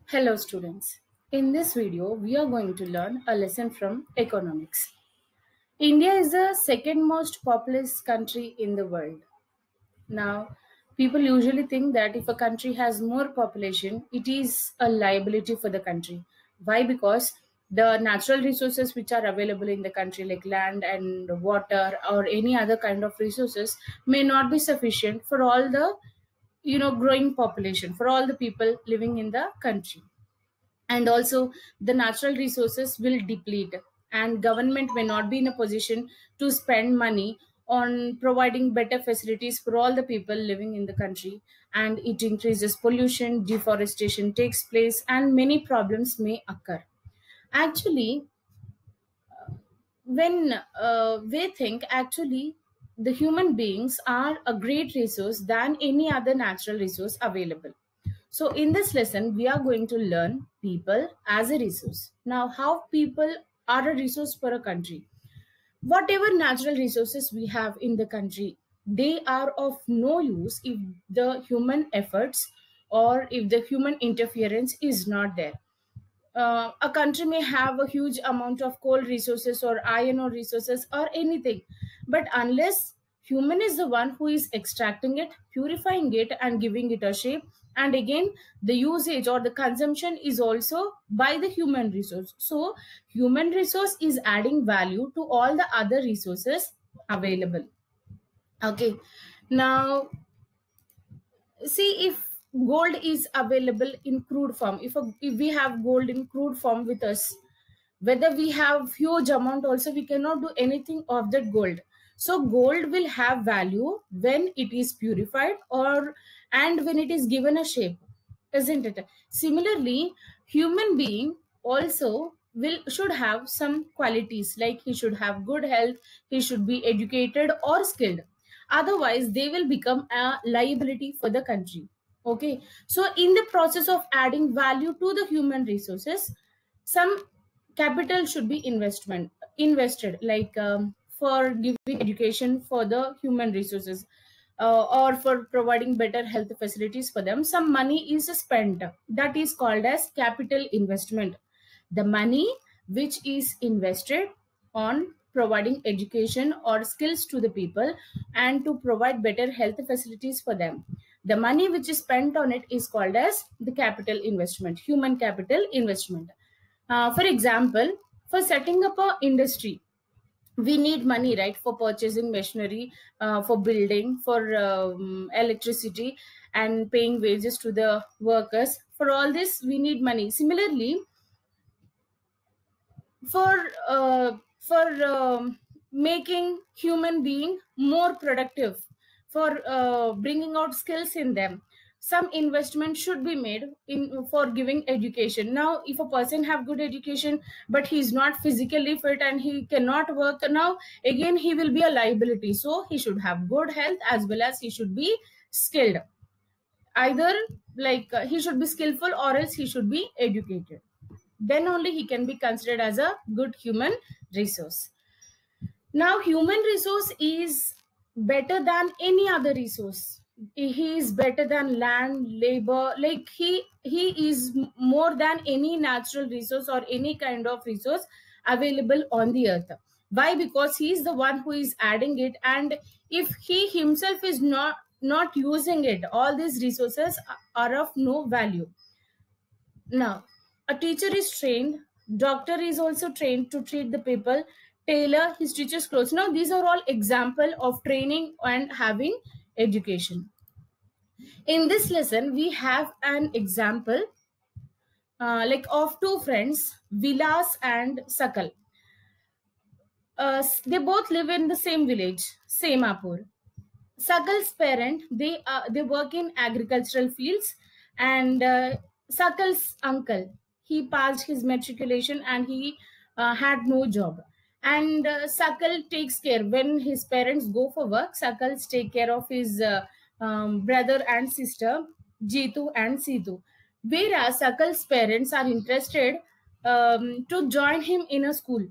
Hello students. In this video, we are going to learn a lesson from economics. India is the second most populous country in the world. Now, people usually think that if a country has more population, it is a liability for the country. Why? Because the natural resources which are available in the country, like land and water or any other kind of resources, may not be sufficient for all the growing population, for all the people living in the country. And also the natural resources will deplete, and government may not be in a position to spend money on providing better facilities for all the people living in the country, and it increases pollution, deforestation takes place, and many problems may occur. Actually, when we think, actually the human beings are a great resource than any other natural resource available. So in this lesson we are going to learn people as a resource. Now, how people are a resource for a country. Whatever natural resources we have in the country, they are of no use if the human efforts or if the human interference is not there. A country may have a huge amount of coal resources or iron ore resources or anything, but unless human is the one who is extracting it, purifying it, and giving it a shape, and again the usage or the consumption is also by the human resource. So human resource is adding value to all the other resources available. Okay, now see, if gold is available in crude form, if we have gold in crude form with us, whether we have huge amount also, we cannot do anything of that gold. So gold will have value when it is purified or and when it is given a shape, isn't it? Similarly, human being also will should have some qualities, like he should have good health, he should be educated or skilled. Otherwise they will become a liability for the country. Okay, so in the process of adding value to the human resources, some capital should be invested, like for giving education for the human resources, or for providing better health facilities for them. Some money is spent, that is called as capital investment. The money which is invested on providing education or skills to the people and to provide better health facilities for them, the money which is spent on it is called as the capital investment, human capital investment. For example, for setting up a industry, we need money, right? For purchasing machinery, for building, for electricity, and paying wages to the workers. For all this, we need money. Similarly, for making human being more productive, for bringing out skills in them, some investment should be made in for giving education. Now if a person have good education but he is not physically fit and he cannot work, now again he will be a liability. So he should have good health as well as he should be skilled. Either, like he should be skillful or else he should be educated, then only he can be considered as a good human resource. Now human resource is better than any other resource. He is better than land, labor, like he is more than any natural resource or any kind of resource available on the earth. Why? Because he is the one who is adding it, and if he himself is not using it, all these resources are of no value. Now, a teacher is trained, doctor is also trained to treat the people, tailor his teacher's clothes. Now, these are all example of training and having education. In this lesson, we have an example, like of two friends, Vilas and Sakal. They both live in the same village, Semapur. Sakal's parent, they work in agricultural fields, and Sakal's uncle, he passed his matriculation and he had no job. And Sakal takes care when his parents go for work. Sakal take care of his brother and sister, Jitu and Situ. Whereas Sakal's parents are interested to join him in a school.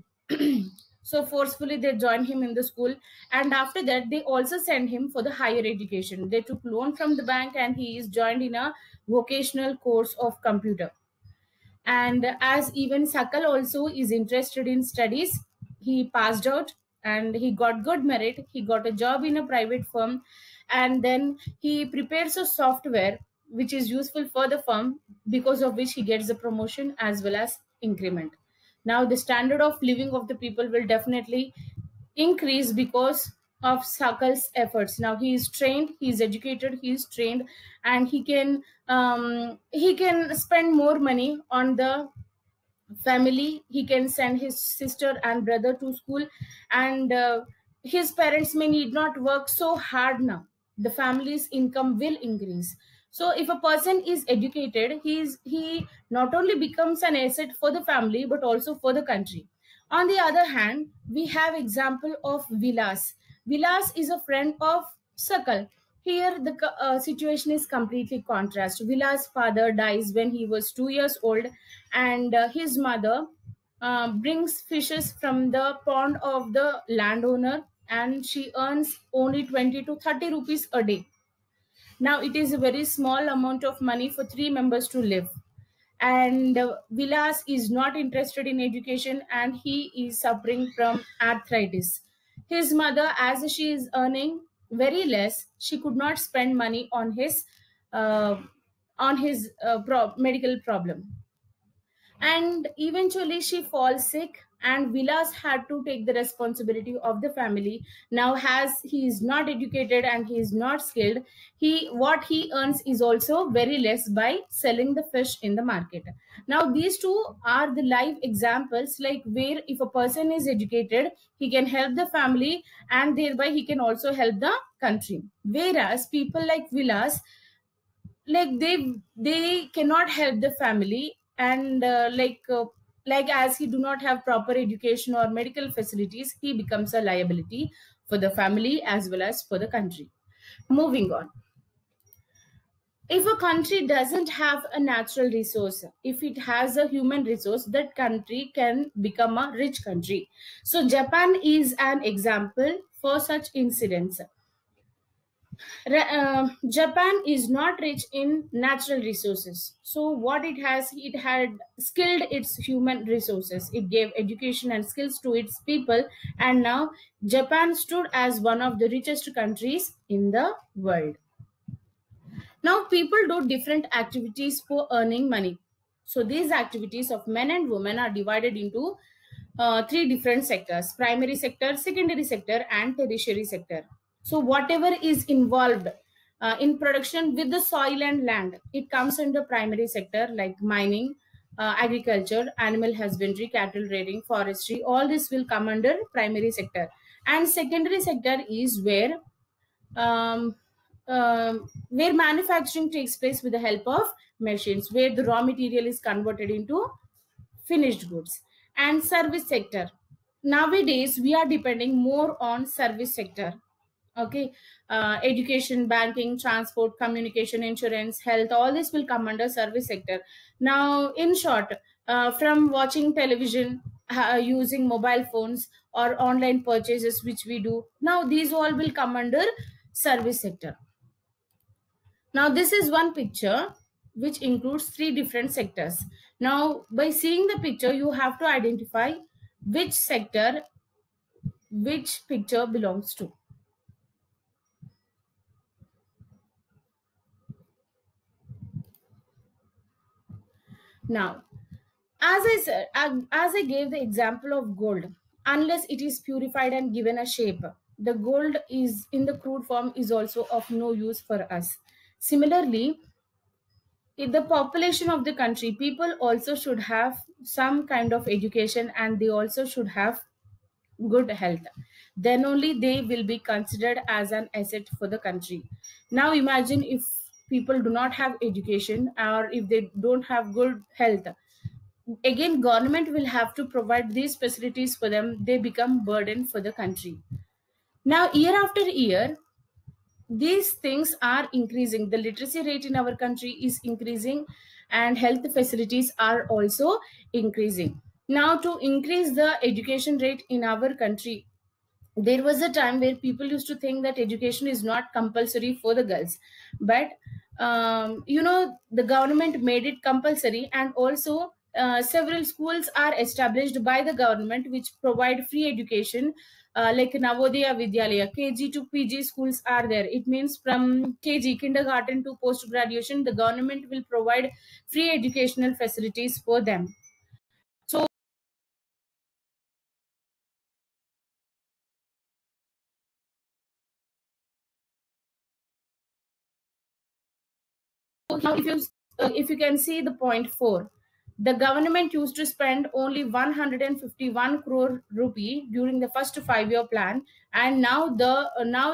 So forcefully they join him in the school, and after that they also send him for the higher education. They took loan from the bank and he is joined in a vocational course of computer. And as even Sakal also is interested in studies, he passed out and he got good merit. He got a job in a private firm, and then he prepares a software which is useful for the firm, because of which he gets the promotion as well as increment. Now the standard of living of the people will definitely increase because of Sakal's efforts. Now he is trained, he is educated, he is trained, and he can spend more money on the family. He can send his sister and brother to school, and his parents may need not work so hard. Now the family's income will increase. So if a person is educated, he not only becomes an asset for the family but also for the country. On the other hand, we have example of Vilas is a friend of Sakal. Here, the situation is completely contrast. Vilas' father dies when he was 2 years old, and his mother brings fishes from the pond of the landowner, and she earns only 20 to 30 rupees a day. Now, it is a very small amount of money for three members to live. And Vilas is not interested in education, and he is suffering from arthritis. His mother, as she is earning very less, she could not spend money uh, on his medical problem, and eventually she falls sick, and Vilas had to take the responsibility of the family. Now, as he is not educated and he is not skilled, he what he earns is also very less by selling the fish in the market. Now these two are the live examples, like where if a person is educated, he can help the family, and thereby he can also help the country. Whereas people like Vilas, like they cannot help the family, and like as he do not have proper education or medical facilities, he becomes a liability for the family as well as for the country. Moving on, if a country doesn't have a natural resource, if it has a human resource, that country can become a rich country. So Japan is an example for such incidents. Japan is not rich in natural resources. So what it has, it had skilled its human resources. It gave education and skills to its people, and now Japan stood as one of the richest countries in the world. Now people do different activities for earning money. So these activities of men and women are divided into three different sectors: primary sector, secondary sector, and tertiary sector. So whatever is involved in production with the soil and land, it comes under primary sector, like mining, agriculture, animal husbandry, cattle rearing, forestry. All this will come under primary sector. And secondary sector is um, where manufacturing takes place with the help of machines, where the raw material is converted into finished goods. And service sector, nowadays we are depending more on service sector. Okay, education, banking, transport, communication, insurance, health, all this will come under service sector. Now in short, from watching television, using mobile phones, or online purchases which we do, now these all will come under service sector. Now, this is one picture which includes three different sectors. Now, by seeing the picture, you have to identify which sector which picture belongs to. Now, as I said, as I gave the example of gold, unless it is purified and given a shape, the gold is in the crude form is also of no use for us. Similarly, in the population of the country, people also should have some kind of education, and they also should have good health. Then only they will be considered as an asset for the country. Now imagine if people do not have education, or if they don't have good health, again government will have to provide these facilities for them. They become burden for the country. Now year after year, these things are increasing. The literacy rate in our country is increasing, and health facilities are also increasing. Now to increase the education rate in our country, there was a time where people used to think that education is not compulsory for the girls, but the government made it compulsory, and also several schools are established by the government which provide free education, like Navodaya Vidyalaya. KG to PG schools are there. It means from KG, kindergarten, to post graduation, the government will provide free educational facilities for them. So now, if you can see the point 4, the government used to spend only 151 crore rupee during the first 5-year plan, and now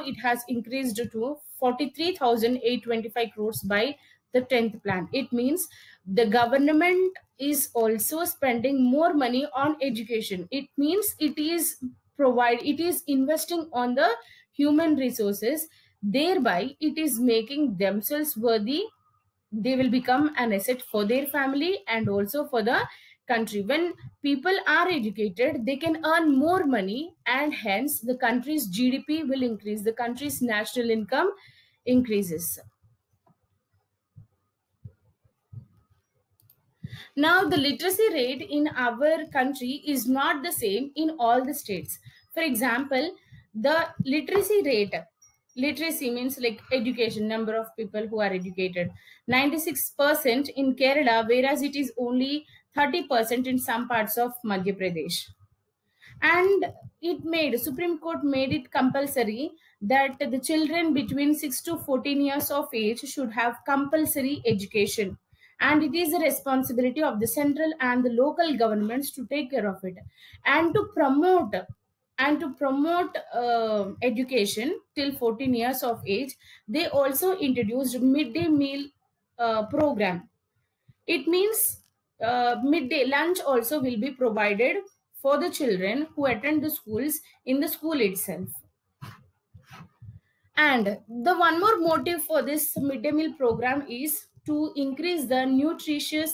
it has increased to 43,825 crores by the 10th plan. It means the government is also spending more money on education. It means it is investing on the human resources, thereby it is making themselves worthy. They will become an asset for their family and also for the country. When people are educated, they can earn more money, and hence the country's GDP will increase, the country's national income increases. Now, the literacy rate in our country is not the same in all the states. For example, the literacy means like education, number of people who are educated, 96% in Kerala, whereas it is only 30% in some parts of Madhya Pradesh. And Supreme Court made it compulsory that the children between 6 to 14 years of age should have compulsory education, and it is the responsibility of the central and the local governments to take care of it, and to promote education till 14 years of age. They also introduced midday meal program. It means midday lunch also will be provided for the children who attend the schools in the school itself. And the one more motive for this midday meal program is to increase the nutritional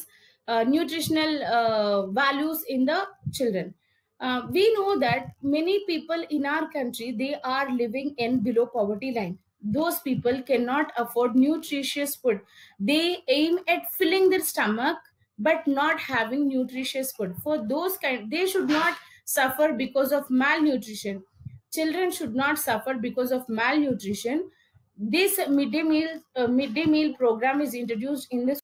values in the children. We know that many people in our country, they are living in below poverty line. Those people cannot afford nutritious food. They aim at filling their stomach but not having nutritious food. For those kind, they should not suffer because of malnutrition. Children should not suffer because of malnutrition. This midday meal program is introduced in the